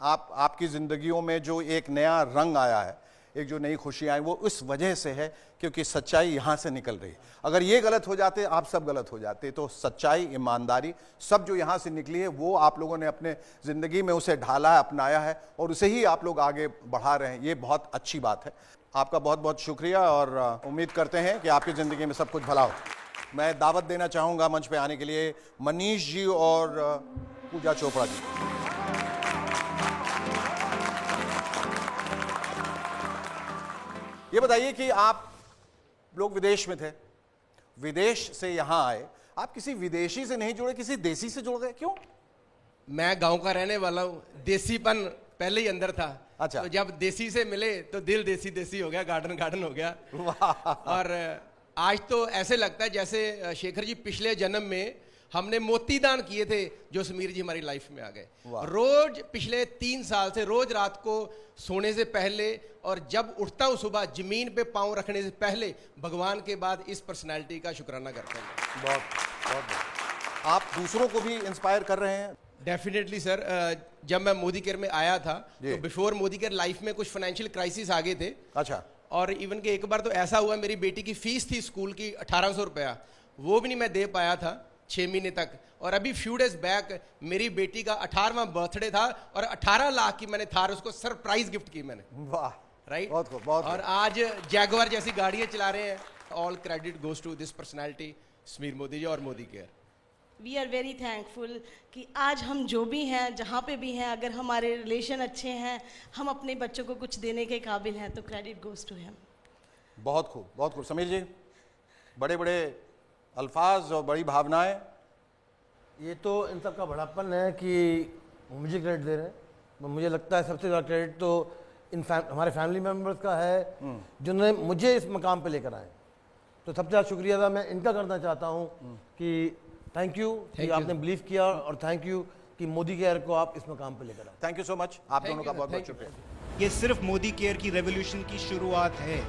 S6: आपकी ज़िंदगियों में जो एक नया रंग आया है, एक जो नई खुशी आई, वो इस वजह से है क्योंकि सच्चाई यहाँ से निकल रही है। अगर ये गलत हो जाते, आप सब गलत हो जाते, तो सच्चाई, ईमानदारी सब जो यहाँ से निकली है वो आप लोगों ने अपने ज़िंदगी में उसे ढाला है, अपनाया है, और उसे ही आप लोग आगे बढ़ा रहे हैं। ये बहुत अच्छी बात है। आपका बहुत बहुत शुक्रिया और उम्मीद करते हैं कि आपकी ज़िंदगी में सब कुछ भला हो। मैं दावत देना चाहूँगा मंच पे आने के लिए मनीष जी और पूजा चोपड़ा जी। ये बताइए कि आप लोग विदेश में थे, विदेश से यहाँ आए, आप किसी विदेशी से नहीं जुड़े, किसी देसी से जुड़ गए, क्यों?
S5: मैं गांव का रहने वाला हूँ, देसीपन पहले ही अंदर था।
S6: अच्छा।
S5: तो जब देसी से मिले तो दिल देसी देसी हो गया, गार्डन गार्डन हो गया। और आज तो ऐसे लगता है जैसे शेखर जी पिछले जन्म में हमने मोती दान किए थे जो समीर जी हमारी लाइफ में आ गए। रोज पिछले 3 साल से रोज रात को सोने से पहले और जब उठता हूँ सुबह जमीन पे पांव रखने से पहले भगवान के बाद इस पर्सनालिटी का शुक्राना करता हूँ।
S6: बहुत आप दूसरों को भी इंस्पायर कर रहे हैं?
S5: Definitely sir. जब मैं मोदी केयर में आया था तो बिफोर मोदी केयर लाइफ में कुछ फाइनेंशियल क्राइसिस आ गए थे।
S6: अच्छा।
S5: और इवन के एक बार तो ऐसा हुआ, मेरी बेटी की फीस थी स्कूल की 1800 रुपया, वो भी नहीं मैं दे पाया था 6 महीने तक। और अभी फ्यू डेज बैक मेरी बेटी का 18वां बर्थडे था और 18 लाख की मैंने थार उसको सरप्राइज गिफ्ट की मैंने।
S6: वाह,
S5: राइट।
S6: बहुत
S5: और आज जैगुआर जैसी गाड़ियां चला रहे हैं। All credit goes to this personality Sameer Modi ji और Modi care.
S20: We are very thankful कि आज हम जो भी हैं, जहाँ पे भी हैं, अगर हमारे रिलेशन अच्छे हैं, हम अपने बच्चों को कुछ देने के काबिल हैं, तो क्रेडिट गोज टू हिम।
S6: बहुत खूब, बहुत खूब। समीर जी, बड़े बड़े अल्फाज और बड़ी भावनाएं।
S8: ये तो इन सब का बड़ापन है कि मुझे क्रेडिट दे रहे हैं। मुझे लगता है सबसे ज़्यादा क्रेडिट तो हमारे फैमिली मेम्बर्स का है जिन्होंने मुझे इस मकाम पे लेकर आए। तो सबसे ज़्यादा शुक्रिया था मैं इनका करना चाहता हूँ कि थैंक यू कि आपने बिलीव किया, और थैंक यू कि मोदी केयर को आप इस मकाम पे लेकर आए।
S6: Thank you so much. आप दोनों का बहुत बहुत शुक्रिया।
S21: ये सिर्फ मोदी केयर की रेवोल्यूशन की शुरुआत है।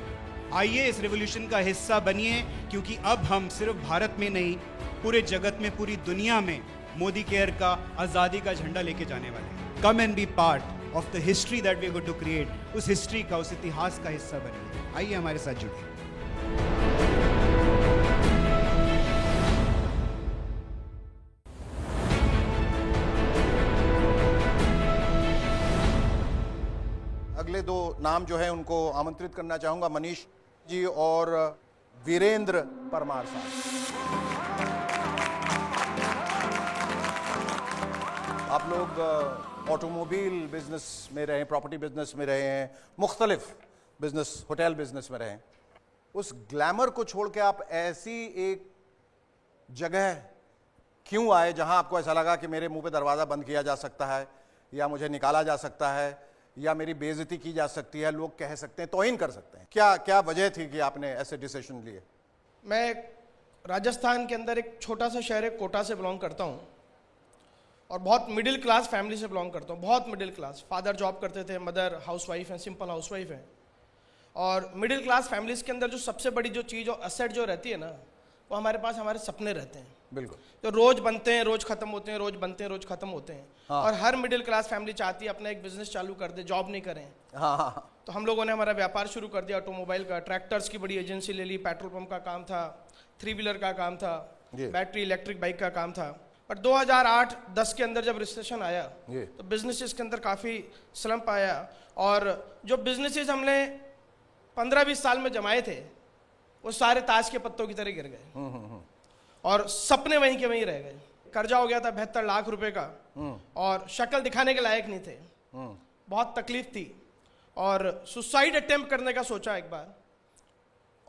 S21: आइए इस रेवोल्यूशन का हिस्सा बनिए, क्योंकि अब हम सिर्फ भारत में नहीं, पूरे जगत में, पूरी दुनिया में मोदी केयर का आज़ादी का झंडा लेके जाने वाले हैं। Come and be part of the history that we are going to create. उस हिस्ट्री का, उस इतिहास का हिस्सा बनिए। आइए हमारे साथ जुड़िए।
S6: अगले दो नाम जो है उनको आमंत्रित करना चाहूंगा, मनीष जी और वीरेंद्र परमार साहब। आप लोग ऑटोमोबाइल बिजनेस में रहे, प्रॉपर्टी बिजनेस में रहे हैं, मुख्तलिफ बिजनेस, होटल बिजनेस में रहे हैं। उस ग्लैमर को छोड़ के आप ऐसी एक जगह क्यों आए जहां आपको ऐसा लगा कि मेरे मुंह पे दरवाज़ा बंद किया जा सकता है, या मुझे निकाला जा सकता है, या मेरी बेइज्जती की जा सकती है, लोग कह सकते हैं, तौहीन कर सकते हैं? क्या क्या वजह थी कि आपने ऐसे डिसीजन लिए?
S2: मैं राजस्थान के अंदर एक छोटा सा शहर है कोटा से बिलोंग करता हूँ, और बहुत मिडिल क्लास फैमिली से बिलोंग करता हूँ, बहुत मिडिल क्लास। फादर जॉब करते थे, मदर हाउसवाइफ हैं, सिंपल हाउसवाइफ हैं। और मिडिल क्लास फैमिलीज़ के अंदर जो सबसे बड़ी जो चीज़ और असेट जो रहती है ना, वो हमारे पास हमारे सपने रहते हैं।
S6: बिल्कुल।
S2: तो रोज़ बनते हैं, रोज़ ख़त्म होते हैं, रोज़ बनते हैं, रोज़ ख़त्म होते हैं।
S6: हाँ।
S2: और हर मिडिल क्लास फैमिली चाहती है अपना एक बिजनेस चालू कर दे, जॉब नहीं करें।
S6: हाँ हाँ।
S2: तो हम लोगों ने हमारा व्यापार शुरू कर दिया ऑटोमोबाइल का। ट्रैक्टर्स की बड़ी एजेंसी ले ली, पेट्रोल पंप का काम था, 3 व्हीलर का काम था, बैटरी इलेक्ट्रिक बाइक का काम था। पर 2008-10 के अंदर जब रिसेशन आया तो बिजनेसेस के अंदर काफ़ी स्लम्प आया, और जो बिजनेसेस हमने 15-20 साल में जमाए थे वो सारे ताश के पत्तों की तरह गिर गए, और सपने वहीं के वहीं रह गए। कर्जा हो गया था 72 लाख रुपए का, और शक्ल दिखाने के लायक नहीं थे। बहुत तकलीफ थी, और सुसाइड अटेम्प्ट करने का सोचा एक बार।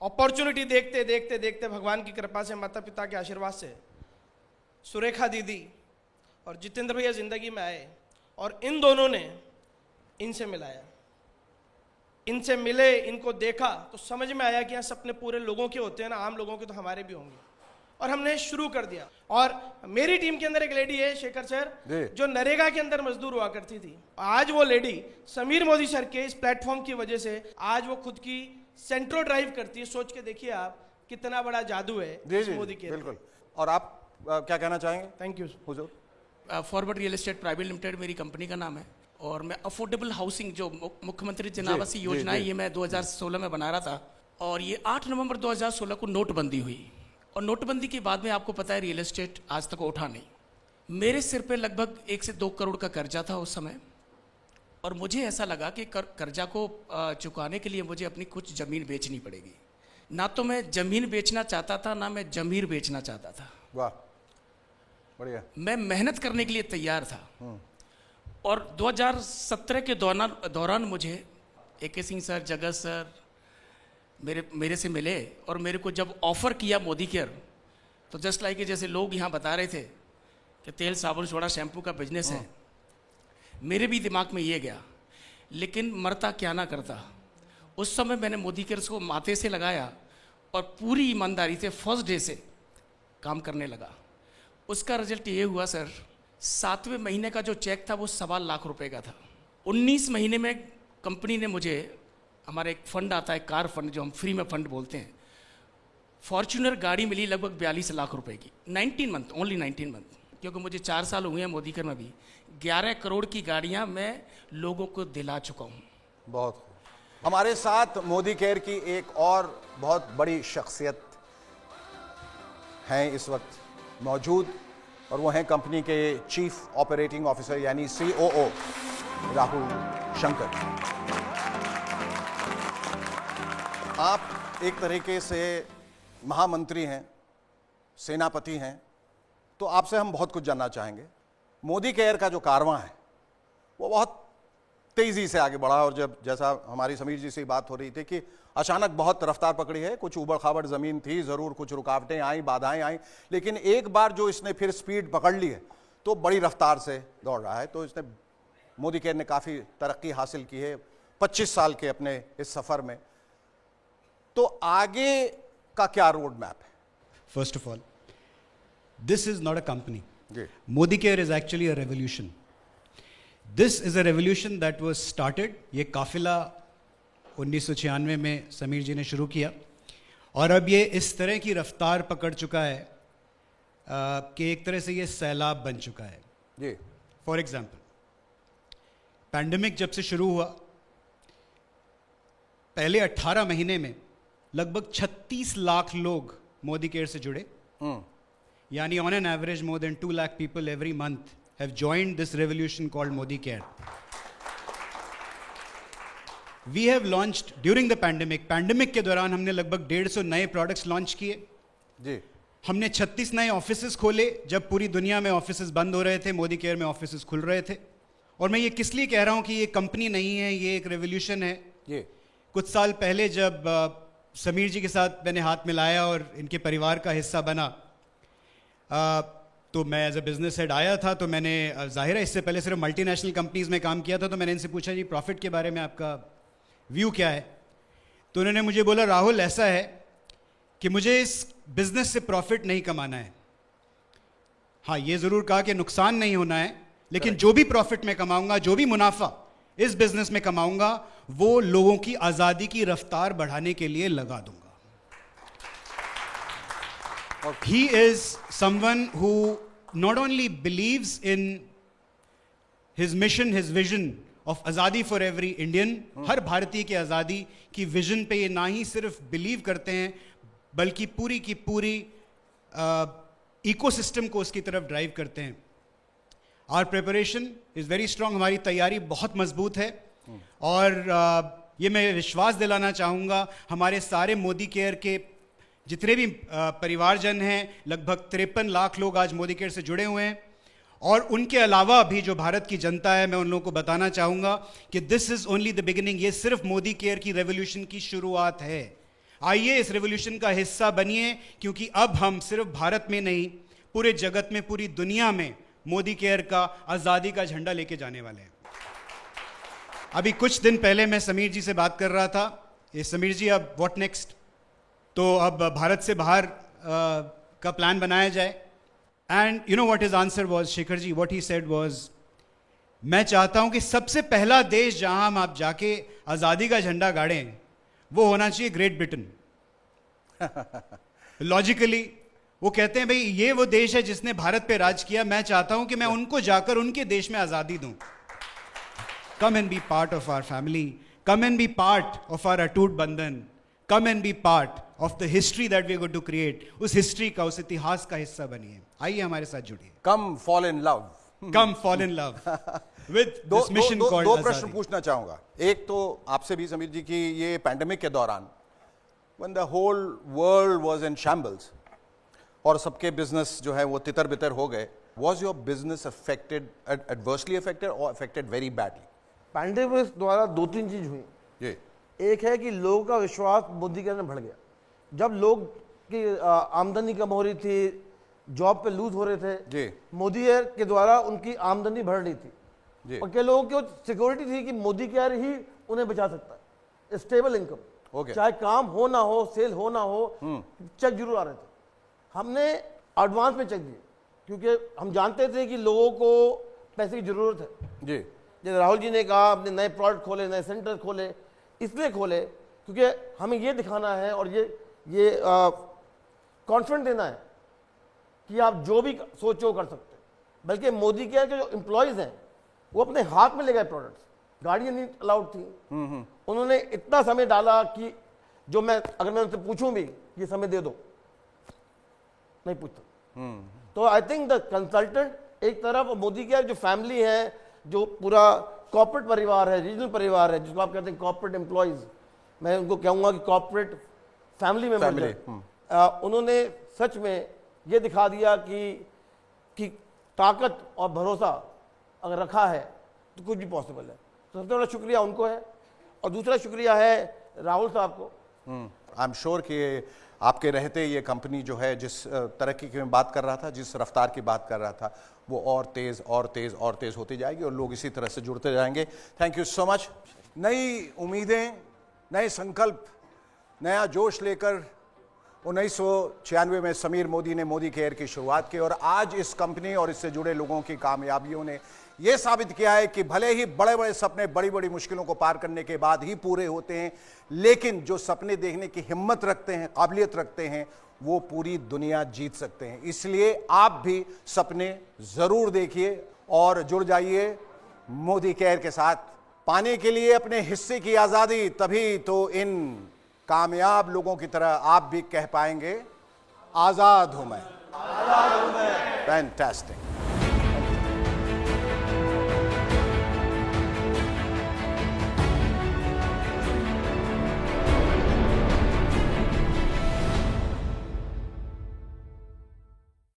S2: अपॉर्चुनिटी देखते देखते देखते भगवान की कृपा से, माता पिता के आशीर्वाद से, सुरेखा दीदी और जितेंद्र भैया जिंदगी में आए, और इन दोनों ने इनसे मिलाया। इनसे मिले, इनको देखा तो समझ में आया कि यहाँ सपने पूरे लोगों के होते हैं ना, आम लोगों के, तो हमारे भी होंगे। और हमने शुरू कर दिया। और मेरी टीम के अंदर एक लेडी है, शेखर सर, जो नरेगा के अंदर मजदूर हुआ करती थी। आज वो लेडी समीर मोदी सर के इस प्लेटफॉर्म की वजह से आज वो खुद की सेंट्रो ड्राइव करती है। सोच के देखिए आप कितना बड़ा जादू है इस मोदी के।
S6: बिल्कुल। और आप क्या कहना चाहेंगे?
S2: Thank you
S6: Hazur.
S4: Forward real estate private limited मेरी कंपनी का नाम है, और मैं अफोर्डेबल हाउसिंग जो मुख्यमंत्री जन आवास योजना है, ये मैं 2016 में बना रहा था। और ये 8 नवंबर 2016 को नोटबंदी हुई, और नोटबंदी के बाद में आपको पता है रियल एस्टेट आज तक उठा नहीं। मेरे सिर पे लगभग 1 से 2 करोड़ का कर्जा था उस समय, और मुझे ऐसा लगा कि कर्जा को चुकाने के लिए मुझे अपनी कुछ ज़मीन बेचनी पड़ेगी। ना तो मैं ज़मीन बेचना चाहता था, ना मैं जमीर बेचना चाहता था।
S6: वाह, बढ़िया।
S4: मैं मेहनत करने के लिए तैयार था। और 2017 के दौरान मुझे AK सिंह सर, जगत सर मेरे से मिले, और मेरे को जब ऑफ़र किया मोदी केयर, तो जस्ट लाइक जैसे लोग यहाँ बता रहे थे कि तेल साबुन सोडा शैम्पू का बिजनेस है, मेरे भी दिमाग में ये गया, लेकिन मरता क्या ना करता। उस समय मैंने मोदी केयर को माथे से लगाया, और पूरी ईमानदारी से फर्स्ट डे से काम करने लगा। उसका रिजल्ट ये हुआ सर, 7वें महीने का जो चेक था वो 1.25 लाख रुपए का था। 19 महीने में कंपनी ने मुझे, हमारा एक फंड आता है कार फंड, जो हम फ्री में फंड बोलते हैं, फॉर्च्यूनर गाड़ी मिली लगभग 42 लाख रुपए की। 19 मंथ, ओनली 19 मंथ, क्योंकि मुझे 4 साल हुए हैं मोदी केयर में भी। 11 करोड़ की गाड़ियां मैं लोगों को दिला चुका हूँ।
S6: बहुत। हमारे साथ मोदी केयर की एक और बहुत बड़ी शख्सियत हैं इस वक्त मौजूद, और वो हैं कंपनी के चीफ ऑपरेटिंग ऑफिसर यानी COO राहुल शंकर। आप एक तरीके से महामंत्री हैं, सेनापति हैं, तो आपसे हम बहुत कुछ जानना चाहेंगे। मोदी केयर का जो कारवां है वो बहुत तेज़ी से आगे बढ़ा, और जब जैसा हमारी समीर जी से बात हो रही थी कि अचानक बहुत रफ्तार पकड़ी है, कुछ उबड़ खाबड़ ज़मीन थी ज़रूर, कुछ रुकावटें आई, बाधाएं आई, लेकिन एक बार जो इसने फिर स्पीड पकड़ ली है तो बड़ी रफ्तार से दौड़ रहा है। तो इसने, मोदी केयर ने काफ़ी तरक्की हासिल की है 25 साल के अपने इस सफ़र में। तो आगे का क्या रोड मैप है?
S21: First of all, this is not a company. Modi Care is actually a revolution. This is a revolution that was started. ये काफिला 1996 में समीर जी ने शुरू किया, और अब ये इस तरह की रफ्तार पकड़ चुका है कि एक तरह से ये सैलाब बन चुका है।
S6: जी।
S21: फॉर एग्जाम्पल, पैंडेमिक जब से शुरू हुआ, पहले 18 महीने में लगभग 36 लाख लोग मोदी केयर से जुड़े, यानी on an average more than 2 lakh people every month have joined this revolution called Modi Care. We have launched during the pandemic के दौरान हमने लगभग 150 नए प्रोडक्ट्स लॉन्च किए
S6: जी।
S21: हमने 36 नए ऑफिसेस खोले जब पूरी दुनिया में ऑफिसेस बंद हो रहे थे, मोदी केयर में ऑफिसेस खुल रहे थे। और मैं ये किस लिए कह रहा हूँ कि ये कंपनी नहीं है, ये एक रेवोल्यूशन है।
S6: ये
S21: कुछ साल पहले जब समीर जी के साथ मैंने हाथ मिलाया और इनके परिवार का हिस्सा बना, तो मैं एज अ बिजनेस हेड आया था, तो मैंने जाहिर है इससे पहले सिर्फ मल्टीनेशनल कंपनीज में काम किया था, तो मैंने इनसे पूछा जी प्रॉफिट के बारे में आपका व्यू क्या है। तो उन्होंने मुझे बोला राहुल ऐसा है कि मुझे इस बिजनेस से प्रॉफिट नहीं कमाना है, हाँ ये ज़रूर कहा कि नुकसान नहीं होना है, लेकिन जो भी प्रॉफिट में कमाऊंगा, जो भी मुनाफा इस बिजनेस में कमाऊंगा, वो लोगों की आज़ादी की रफ्तार बढ़ाने के लिए लगा दूंगा। He is someone who not only believes in his mission, his vision of आज़ादी for every Indian, हर भारतीय की आज़ादी की विजन पे ये ना ही सिर्फ बिलीव करते हैं, बल्कि पूरी की पूरी इकोसिस्टम को उसकी तरफ ड्राइव करते हैं। Our preparation is very strong, हमारी तैयारी बहुत मजबूत है। और ये मैं विश्वास दिलाना चाहूँगा हमारे सारे मोदी केयर के जितने भी परिवारजन हैं, लगभग 53 लाख लोग आज मोदी केयर से जुड़े हुए हैं, और उनके अलावा भी जो भारत की जनता है, मैं उन लोगों को बताना चाहूँगा कि this is only the beginning. ये सिर्फ मोदी केयर की रेवोल्यूशन की शुरुआत है। आइए इस रेवोल्यूशन का हिस्सा बनिए, क्योंकि अब हम सिर्फ भारत में नहीं, पूरे जगत में, पूरी दुनिया में मोदी केयर का आज़ादी का झंडा लेके जाने वाले हैं। अभी कुछ दिन पहले मैं समीर जी से बात कर रहा था, ये समीर जी अब व्हाट नेक्स्ट, तो अब भारत से बाहर का प्लान बनाया जाए। And you know what his answer was, Shekhar ji, what he said was, मैं चाहता हूं कि सबसे पहला देश जहां हम आप जाके आज़ादी का झंडा गाड़ें वो होना चाहिए ग्रेट ब्रिटेन। लॉजिकली वो कहते हैं भाई ये वो देश है जिसने भारत पे राज किया, मैं चाहता हूं कि मैं उनको जाकर उनके देश में आज़ादी दूं। Come and be part of our family, come and be part of our अटूट बंधन, come and be part of the history that we are going to create. उस हिस्ट्री का, उस इतिहास का हिस्सा बनिए। आइए हमारे साथ जुड़िए।
S6: Come fall in love,
S21: come fall in love with this mission called
S6: दो प्रश्न पूछना चाहूंगा। एक तो आपसे भी समीर जी की, ये पैंडेमिक के दौरान when the whole world was in shambles और सबके बिजनेस जो है वो तितर बितर हो गए, was your business affected, adversely affected or affected very badly?
S8: Pandemic द्वारा 2-3 चीज हुई।
S6: जी।
S8: एक है कि लोगों का विश्वास मोदी के अंदर बढ़ गया। जब लोग की आमदनी कम हो रही थी, जॉब पे लूज हो रहे थे,
S6: जी,
S8: मोदी केयर के द्वारा उनकी आमदनी बढ़ रही थी
S6: जी।
S8: और के लोगों की सिक्योरिटी थी कि मोदी केयर ही उन्हें बचा सकता है, स्टेबल इनकम, चाहे काम हो ना हो, सेल हो ना हो, चेक जरूर आ रहे थे। हमने एडवांस में चेक दिए क्योंकि हम जानते थे कि लोगों को पैसे की जरूरत है।
S6: जी,
S8: जैसे राहुल जी ने कहा, अपने नए प्रोडक्ट खोले, नए सेंटर खोले, इसलिए खोले क्योंकि हमें ये दिखाना है और ये कॉन्फिडेंस देना है कि आप जो भी सोचो कर सकते हैं। बल्कि मोदी केयर के जो एम्प्लॉयज़ हैं वो अपने हाथ में ले गए प्रोडक्ट्स, गाड़ियाँ नहीं अलाउड थी, उन्होंने इतना समय डाला कि जो अगर मैं उनसे पूछूं भी ये समय दे दो, नहीं पूछता। तो आई थिंक द कंसल्टेंट एक तरफ, मोदी केयर जो फैमिली है, जो पूरा कॉर्पोरेट परिवार है, रीजनल परिवार है, जिसको आप कहते हैं कॉर्पोरेट एम्प्लॉयज, मैं उनको कहूँगा कि कॉर्पोरेट फैमिली मेंबर, उन्होंने सच में ये दिखा दिया कि ताकत और भरोसा अगर रखा है तो कुछ भी पॉसिबल है। तो सबसे बड़ा शुक्रिया उनको है, और दूसरा शुक्रिया है राहुल साहब को।
S6: आई एम श्योर कि आपके रहते ये कंपनी जो है जिस तरक्की की मैं बात कर रहा था, जिस रफ्तार की बात कर रहा था, वो और तेज़ और तेज़ और तेज़ होती जाएगी और लोग इसी तरह से जुड़ते जाएंगे। Thank you so much. नई उम्मीदें, नए संकल्प, नया जोश लेकर 1996 में समीर मोदी ने मोदी केयर की शुरुआत की, और आज इस कंपनी और इससे जुड़े लोगों की कामयाबियों ने यह साबित किया है कि भले ही बड़े बड़े सपने बड़ी बड़ी मुश्किलों को पार करने के बाद ही पूरे होते हैं, लेकिन जो सपने देखने की हिम्मत रखते हैं, काबिलियत रखते हैं, वो पूरी दुनिया जीत सकते हैं। इसलिए आप भी सपने ज़रूर देखिए और जुड़ जाइए मोदी केयर के साथ, पाने के लिए अपने हिस्से की आज़ादी। तभी तो इन कामयाब लोगों की तरह आप भी कह पाएंगे, आज़ाद हूं मैं। फैंटास्टिक।